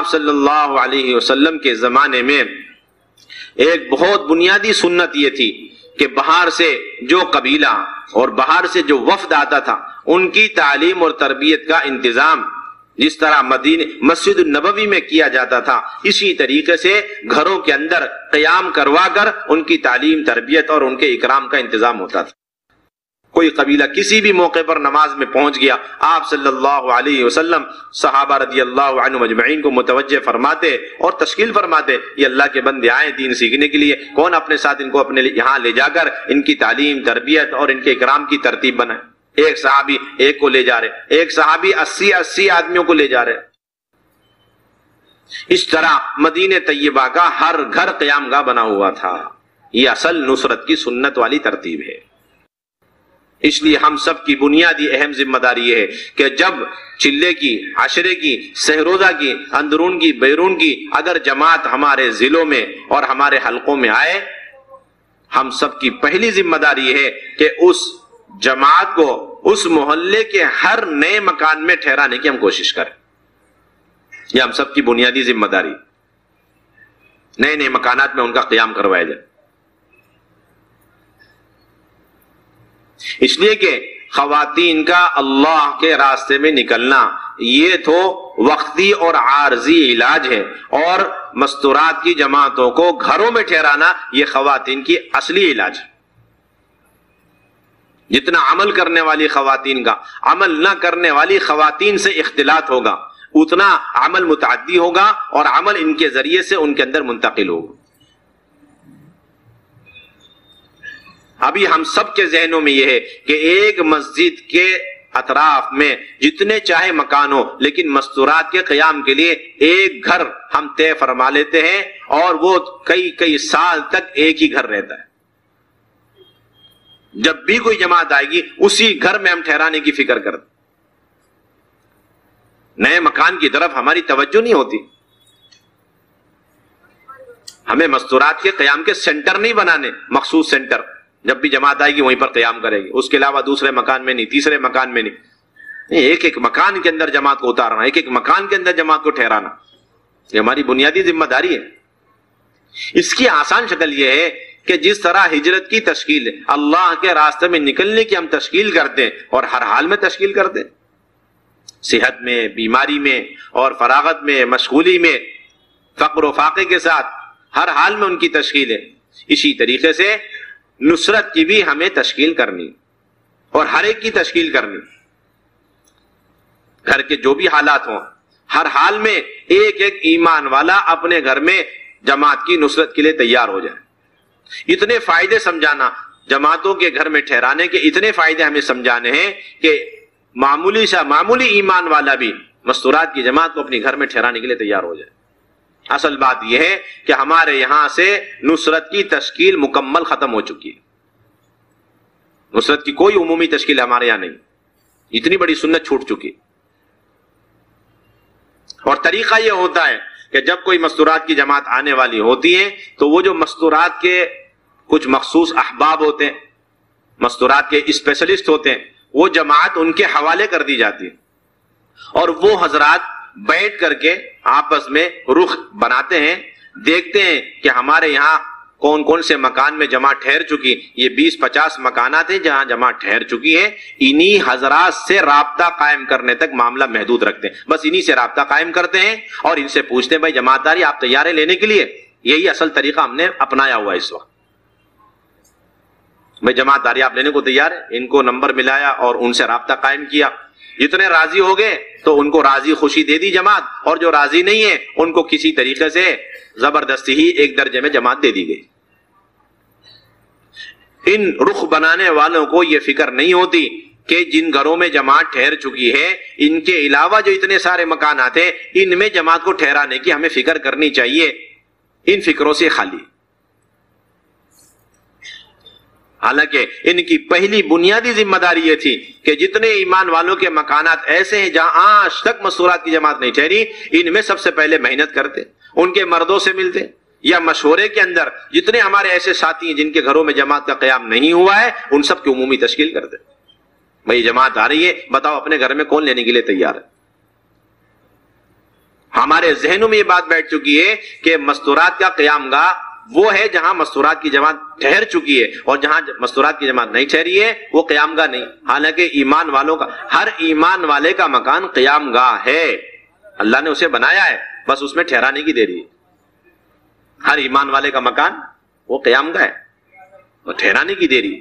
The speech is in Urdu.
آپ صلی اللہ علیہ وسلم کے زمانے میں ایک بہت بنیادی سنت یہ تھی کہ باہر سے جو قبیلہ اور باہر سے جو وفد آتا تھا ان کی تعلیم اور تربیت کا انتظام جس طرح مسجد النبوی میں کیا جاتا تھا اسی طریقے سے گھروں کے اندر قیام کروا کر ان کی تعلیم تربیت اور ان کے اکرام کا انتظام ہوتا تھا۔ کوئی قبیلہ کسی بھی موقع پر نماز میں پہنچ گیا، آپ صلی اللہ علیہ وسلم صحابہ رضی اللہ عنہم اجمعین کو متوجہ فرماتے اور تشکیل فرماتے، یہ اللہ کے بندے آئے دین سیکھنے کے لیے، کون اپنے ساتھ ان کو اپنے یہاں لے جا کر ان کی تعلیم تربیت اور ان کے اکرام کی ترتیب بنائے۔ ایک صحابی ایک کو لے جا رہے، ایک صحابی 80 آدمیوں کو لے جا رہے۔ اس طرح مدینہ طیبہ کا ہر گھر قیام گاہ بنا ہوا تھا۔ یہ اصل نصرت کی سنت والی ترتیب ہے۔ اس لیے ہم سب کی بنیادی اہم ذمہ داری یہ ہے کہ جب چلے کی، عشرے کی، سہروزہ کی، اندرون کی، بیرون کی اگر جماعت ہمارے ضلعوں میں اور ہمارے حلقوں میں آئے، ہم سب کی پہلی ذمہ داری یہ ہے کہ اس جماعت کو اس محلے کے ہر نئے مکان میں ٹھہرانے کی ہم کوشش کریں۔ یہ ہم سب کی بنیادی ذمہ داری، نئے مکانات میں ان کا قیام کروایا جائے۔ اس لیے کہ خواتین کا اللہ کے راستے میں نکلنا یہ تو وقتی اور عارضی علاج ہے، اور مستورات کی جماعتوں کو گھروں میں ٹھہرانا یہ خواتین کی اصلی علاج ہے۔ جتنا عمل کرنے والی خواتین کا عمل نہ کرنے والی خواتین سے اختلاط ہوگا اتنا عمل متعدی ہوگا اور عمل ان کے ذریعے سے ان کے اندر منتقل ہوگا۔ ابھی ہم سب کے ذہنوں میں یہ ہے کہ ایک مسجد کے اطراف میں جتنے چاہے مکان ہو لیکن مستورات کے قیام کے لیے ایک گھر ہم طے فرما لیتے ہیں اور وہ کئی سال تک ایک ہی گھر رہتا ہے۔ جب بھی کوئی جماعت آئے گی اسی گھر میں ہم ٹھہرانے کی فکر کرتے، نئے مکان کی طرف ہماری توجہ نہیں ہوتی۔ ہمیں مستورات کے قیام کے سینٹر نہیں بنانے، مخصوص سینٹر، جب بھی جماعت آئے گی وہیں پر قیام کرے گی، اس کے علاوہ دوسرے مکان میں نہیں، تیسرے مکان میں نہیں۔ ایک مکان کے اندر جماعت کو اتارنا، ایک مکان کے اندر جماعت کو ٹھہرانا، یہ ہماری بنیادی ذمہ داری ہے۔ اس کی آسان شکل یہ ہے کہ جس طرح ہجرت کی تشکیل اللہ کے راستے میں نکلنے کی ہم تشکیل کرتے ہیں اور ہر حال میں تشکیل کرتے ہیں، صحت میں، بیماری میں اور فراغت میں، مشغولی میں، فقر و فاقے کے ساتھ ہر حال میں ان کی تشکیل ہے، اسی طریقے سے نصرت کی بھی ہمیں تشکیل کرنی اور ہر ایک کی تشکیل کرنی۔ گھر کے جو بھی حالات ہوں ہر حال میں ایک ایک ایمان والا اپنے گھر میں جماعت کی نصرت کے لیے تیار ہو جائے۔ اتنے فائدے سمجھانا، جماعتوں کے گھر میں ٹھہرانے کے اتنے فائدے ہمیں سمجھانے ہیں کہ معمولی ایمان والا بھی مستورات کی جماعت کو اپنے گھر میں ٹھہرانے کے لیے تیار ہو جائے۔ اصل بات یہ ہے کہ ہمارے یہاں سے نصرت کی تشکیل مکمل ختم ہو چکی ہے۔ نصرت کی کوئی عمومی تشکیل ہمارے یہاں نہیں، اتنی بڑی سنت چھوٹ چکی۔ اور طریقہ یہ ہوتا ہے کہ جب کوئی مستورات کی جماعت آنے والی ہوتی ہے تو وہ جو مستورات کے کچھ مخصوص احباب ہوتے ہیں، مستورات کے اسپیشلسٹ ہوتے ہیں، وہ جماعت ان کے حوالے کر دی جاتی ہے اور وہ حضرات بیٹھ کر کے آپس میں رخ بناتے ہیں، دیکھتے ہیں کہ ہمارے یہاں کون کون سے مکان میں جماعت ٹھہر چکی۔ یہ 20-50 مکانات ہیں جہاں جماعت ٹھہر چکی ہے، انہی حضرات سے رابطہ قائم کرنے تک معاملہ محدود رکھتے ہیں، بس انہی سے رابطہ قائم کرتے ہیں اور ان سے پوچھتے ہیں بھائی جماعت داری آپ تیار ہیں لینے کے لیے؟ یہی اصل طریقہ ہم نے اپنایا ہوا ہے اس وقت۔ بھائی جماعت داری آپ لینے کو تیار ہے؟ ان کو نمبر ملایا اور ان سے رابطہ قائم کیا، جتنے راضی ہو گئے تو ان کو راضی خوشی دے دی جماعت، اور جو راضی نہیں ہے ان کو کسی طریقے سے زبردستی ہی ایک درجے میں جماعت دے دی گئی۔ ان رخ بنانے والوں کو یہ فکر نہیں ہوتی کہ جن گھروں میں جماعت ٹھہر چکی ہے ان کے علاوہ جو اتنے سارے مکانات ہیں ان میں جماعت کو ٹھہرانے کی ہمیں فکر کرنی چاہیے۔ ان فکروں سے خالی، حالانکہ ان کی پہلی بنیادی ذمہ داری یہ تھی کہ جتنے ایمان والوں کے مکانات ایسے ہیں جہاں آج تک مستورات کی جماعت نہیں ٹھہری، ان میں سب سے پہلے محنت کرتے، ان کے مردوں سے ملتے، یا مشورے کے اندر جتنے ہمارے ایسے ساتھی ہیں جن کے گھروں میں جماعت کا قیام نہیں ہوا ہے ان سب کی عمومی تشکیل کرتے۔ بھئی جماعت آ رہی ہے، بتاؤ اپنے گھر میں کون لینے کے لیے تیار ہے؟ ہمارے ذہنوں میں یہ بات بیٹھ چکی ہے کہ مستورات کا قیام گاہ وہ ہے جہاں مستورات کی جماعت ٹھہر چکی ہے، اور جہاں مستورات کی جماعت نہیں ٹھہری ہے وہ قیام گاہ نہیں. حالانکہ ایمان والوں کا، ہر ایمان والے کا مکان قیام گاہ ہے، اللہ نے اسے بنایا ہے، بس اس میں ٹھہرانے کی دیری ہے. ہر ایمان والے کا مکان وہ قیام گاہ ہے، وہ ٹھہرانے کی دیری ہے.